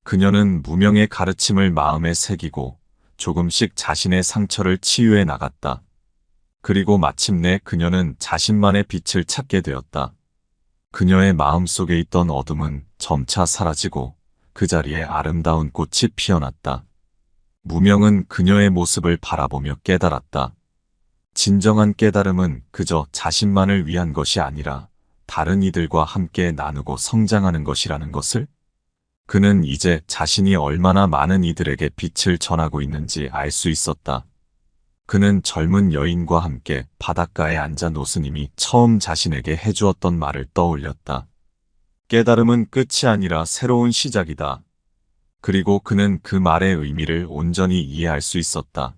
그녀는 무명의 가르침을 마음에 새기고 조금씩 자신의 상처를 치유해 나갔다. 그리고 마침내 그녀는 자신만의 빛을 찾게 되었다. 그녀의 마음 속에 있던 어둠은 점차 사라지고 그 자리에 아름다운 꽃이 피어났다. 무명은 그녀의 모습을 바라보며 깨달았다. 진정한 깨달음은 그저 자신만을 위한 것이 아니라 다른 이들과 함께 나누고 성장하는 것이라는 것을 그는 이제 자신이 얼마나 많은 이들에게 빛을 전하고 있는지 알 수 있었다. 그는 젊은 여인과 함께 바닷가에 앉아 노스님이 처음 자신에게 해주었던 말을 떠올렸다. 깨달음은 끝이 아니라 새로운 시작이다. 그리고 그는 그 말의 의미를 온전히 이해할 수 있었다.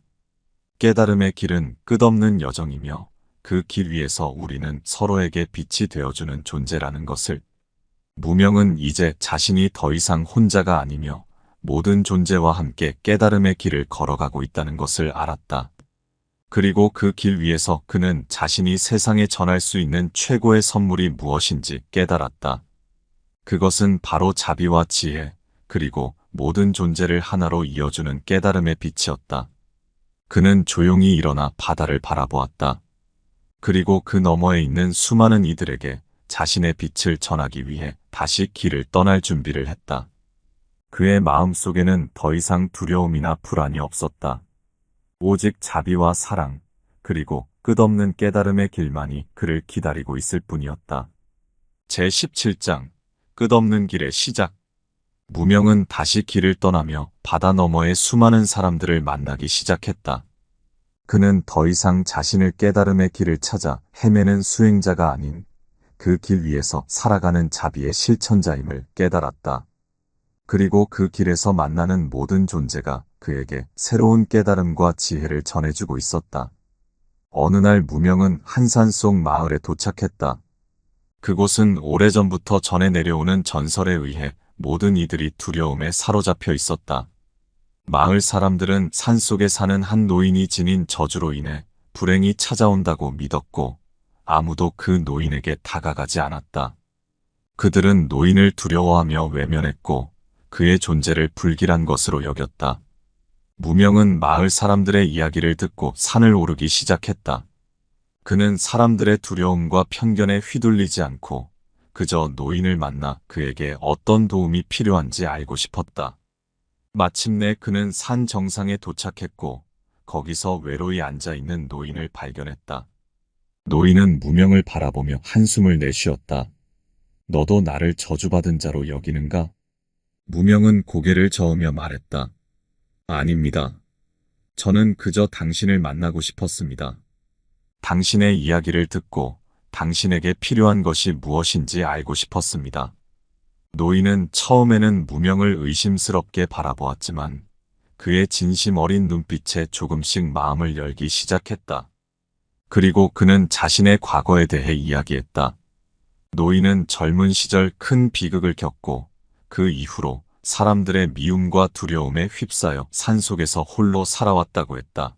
깨달음의 길은 끝없는 여정이며 그 길 위에서 우리는 서로에게 빛이 되어주는 존재라는 것을 무명은 이제 자신이 더 이상 혼자가 아니며 모든 존재와 함께 깨달음의 길을 걸어가고 있다는 것을 알았다. 그리고 그 길 위에서 그는 자신이 세상에 전할 수 있는 최고의 선물이 무엇인지 깨달았다. 그것은 바로 자비와 지혜, 그리고 모든 존재를 하나로 이어주는 깨달음의 빛이었다. 그는 조용히 일어나 바다를 바라보았다. 그리고 그 너머에 있는 수많은 이들에게 자신의 빛을 전하기 위해 다시 길을 떠날 준비를 했다. 그의 마음 속에는 더 이상 두려움이나 불안이 없었다. 오직 자비와 사랑, 그리고 끝없는 깨달음의 길만이 그를 기다리고 있을 뿐이었다. 제17장 끝없는 길의 시작. 무명은 다시 길을 떠나며 바다 너머의 수많은 사람들을 만나기 시작했다. 그는 더 이상 자신을 깨달음의 길을 찾아 헤매는 수행자가 아닌 그 길 위에서 살아가는 자비의 실천자임을 깨달았다. 그리고 그 길에서 만나는 모든 존재가 그에게 새로운 깨달음과 지혜를 전해주고 있었다. 어느 날 무명은 한 산 속 마을에 도착했다. 그곳은 오래전부터 전해 내려오는 전설에 의해 모든 이들이 두려움에 사로잡혀 있었다. 마을 사람들은 산속에 사는 한 노인이 지닌 저주로 인해 불행이 찾아온다고 믿었고 아무도 그 노인에게 다가가지 않았다. 그들은 노인을 두려워하며 외면했고 그의 존재를 불길한 것으로 여겼다. 무명은 마을 사람들의 이야기를 듣고 산을 오르기 시작했다. 그는 사람들의 두려움과 편견에 휘둘리지 않고 그저 노인을 만나 그에게 어떤 도움이 필요한지 알고 싶었다. 마침내 그는 산 정상에 도착했고 거기서 외로이 앉아있는 노인을 발견했다. 노인은 무명을 바라보며 한숨을 내쉬었다. 너도 나를 저주받은 자로 여기는가? 무명은 고개를 저으며 말했다. 아닙니다. 저는 그저 당신을 만나고 싶었습니다. 당신의 이야기를 듣고 당신에게 필요한 것이 무엇인지 알고 싶었습니다. 노인은 처음에는 무명을 의심스럽게 바라보았지만 그의 진심 어린 눈빛에 조금씩 마음을 열기 시작했다. 그리고 그는 자신의 과거에 대해 이야기했다. 노인은 젊은 시절 큰 비극을 겪고 그 이후로 사람들의 미움과 두려움에 휩싸여 산속에서 홀로 살아왔다고 했다.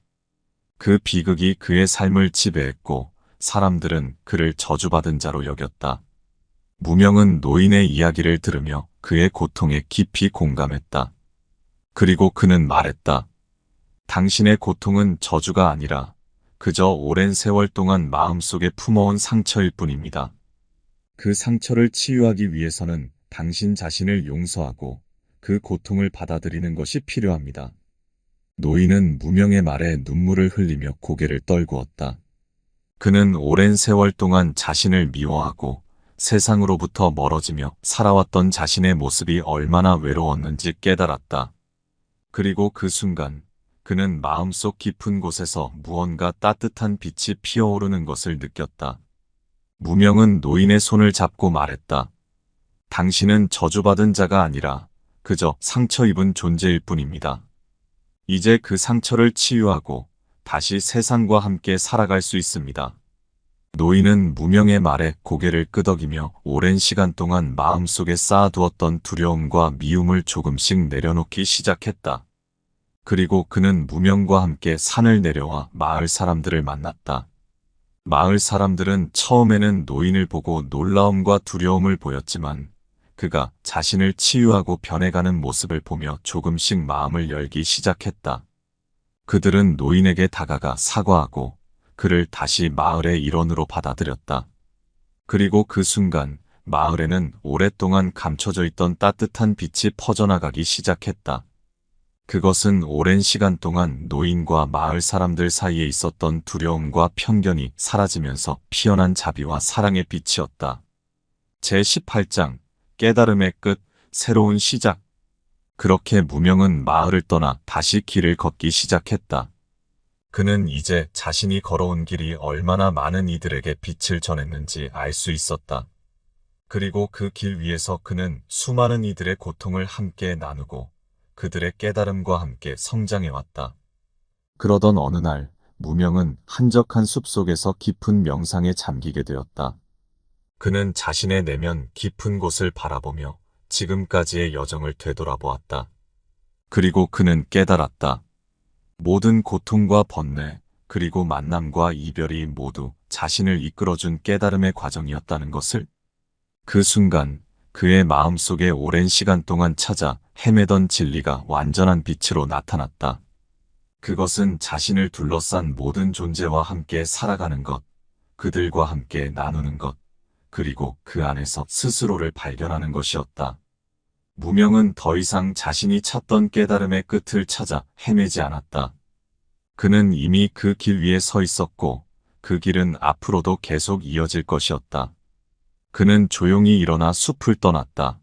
그 비극이 그의 삶을 지배했고 사람들은 그를 저주받은 자로 여겼다. 무명은 노인의 이야기를 들으며 그의 고통에 깊이 공감했다. 그리고 그는 말했다. 당신의 고통은 저주가 아니라 그저 오랜 세월 동안 마음속에 품어온 상처일 뿐입니다. 그 상처를 치유하기 위해서는 당신 자신을 용서하고 그 고통을 받아들이는 것이 필요합니다. 노인은 무명의 말에 눈물을 흘리며 고개를 떨구었다. 그는 오랜 세월 동안 자신을 미워하고 세상으로부터 멀어지며 살아왔던 자신의 모습이 얼마나 외로웠는지 깨달았다. 그리고 그 순간 그는 마음속 깊은 곳에서 무언가 따뜻한 빛이 피어오르는 것을 느꼈다. 무명은 노인의 손을 잡고 말했다. 당신은 저주받은 자가 아니라 그저 상처 입은 존재일 뿐입니다. 이제 그 상처를 치유하고 다시 세상과 함께 살아갈 수 있습니다. 노인은 무명의 말에 고개를 끄덕이며 오랜 시간 동안 마음속에 쌓아두었던 두려움과 미움을 조금씩 내려놓기 시작했다. 그리고 그는 무명과 함께 산을 내려와 마을 사람들을 만났다. 마을 사람들은 처음에는 노인을 보고 놀라움과 두려움을 보였지만 그가 자신을 치유하고 변해가는 모습을 보며 조금씩 마음을 열기 시작했다. 그들은 노인에게 다가가 사과하고 그를 다시 마을의 일원으로 받아들였다. 그리고 그 순간 마을에는 오랫동안 감춰져 있던 따뜻한 빛이 퍼져나가기 시작했다. 그것은 오랜 시간 동안 노인과 마을 사람들 사이에 있었던 두려움과 편견이 사라지면서 피어난 자비와 사랑의 빛이었다. 제18장 깨달음의 끝, 새로운 시작. 그렇게 무명은 마을을 떠나 다시 길을 걷기 시작했다. 그는 이제 자신이 걸어온 길이 얼마나 많은 이들에게 빛을 전했는지 알 수 있었다. 그리고 그 길 위에서 그는 수많은 이들의 고통을 함께 나누고 그들의 깨달음과 함께 성장해왔다. 그러던 어느 날 무명은 한적한 숲속에서 깊은 명상에 잠기게 되었다. 그는 자신의 내면 깊은 곳을 바라보며 지금까지의 여정을 되돌아보았다. 그리고 그는 깨달았다. 모든 고통과 번뇌, 그리고 만남과 이별이 모두 자신을 이끌어준 깨달음의 과정이었다는 것을. 그 순간 그의 마음속에 오랜 시간 동안 찾아 헤매던 진리가 완전한 빛으로 나타났다. 그것은 자신을 둘러싼 모든 존재와 함께 살아가는 것, 그들과 함께 나누는 것, 그리고 그 안에서 스스로를 발견하는 것이었다. 무명은 더 이상 자신이 찾던 깨달음의 끝을 찾아 헤매지 않았다. 그는 이미 그 길 위에 서 있었고 그 길은 앞으로도 계속 이어질 것이었다. 그는 조용히 일어나 숲을 떠났다.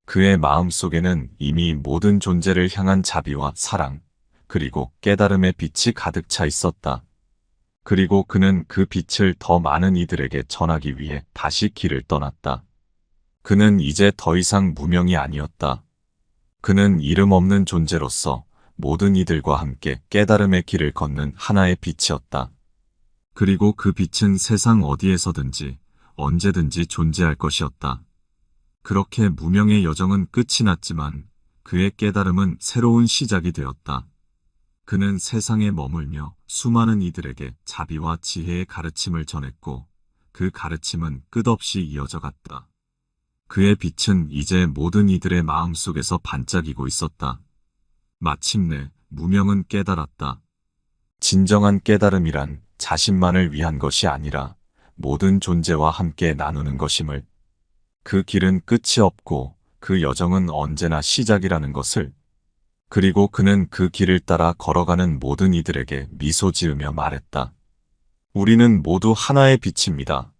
그의 마음속에는 이미 모든 존재를 향한 자비와 사랑, 그리고 깨달음의 빛이 가득 차 있었다. 그리고 그는 그 빛을 더 많은 이들에게 전하기 위해 다시 길을 떠났다. 그는 이제 더 이상 무명이 아니었다. 그는 이름 없는 존재로서 모든 이들과 함께 깨달음의 길을 걷는 하나의 빛이었다. 그리고 그 빛은 세상 어디에서든지 언제든지 존재할 것이었다. 그렇게 무명의 여정은 끝이 났지만 그의 깨달음은 새로운 시작이 되었다. 그는 세상에 머물며 수많은 이들에게 자비와 지혜의 가르침을 전했고 그 가르침은 끝없이 이어져 갔다. 그의 빛은 이제 모든 이들의 마음속에서 반짝이고 있었다. 마침내 무명은 깨달았다. 진정한 깨달음이란 자신만을 위한 것이 아니라 모든 존재와 함께 나누는 것임을, 그 길은 끝이 없고 그 여정은 언제나 시작이라는 것을, 그리고 그는 그 길을 따라 걸어가는 모든 이들에게 미소 지으며 말했다. 우리는 모두 하나의 빛입니다.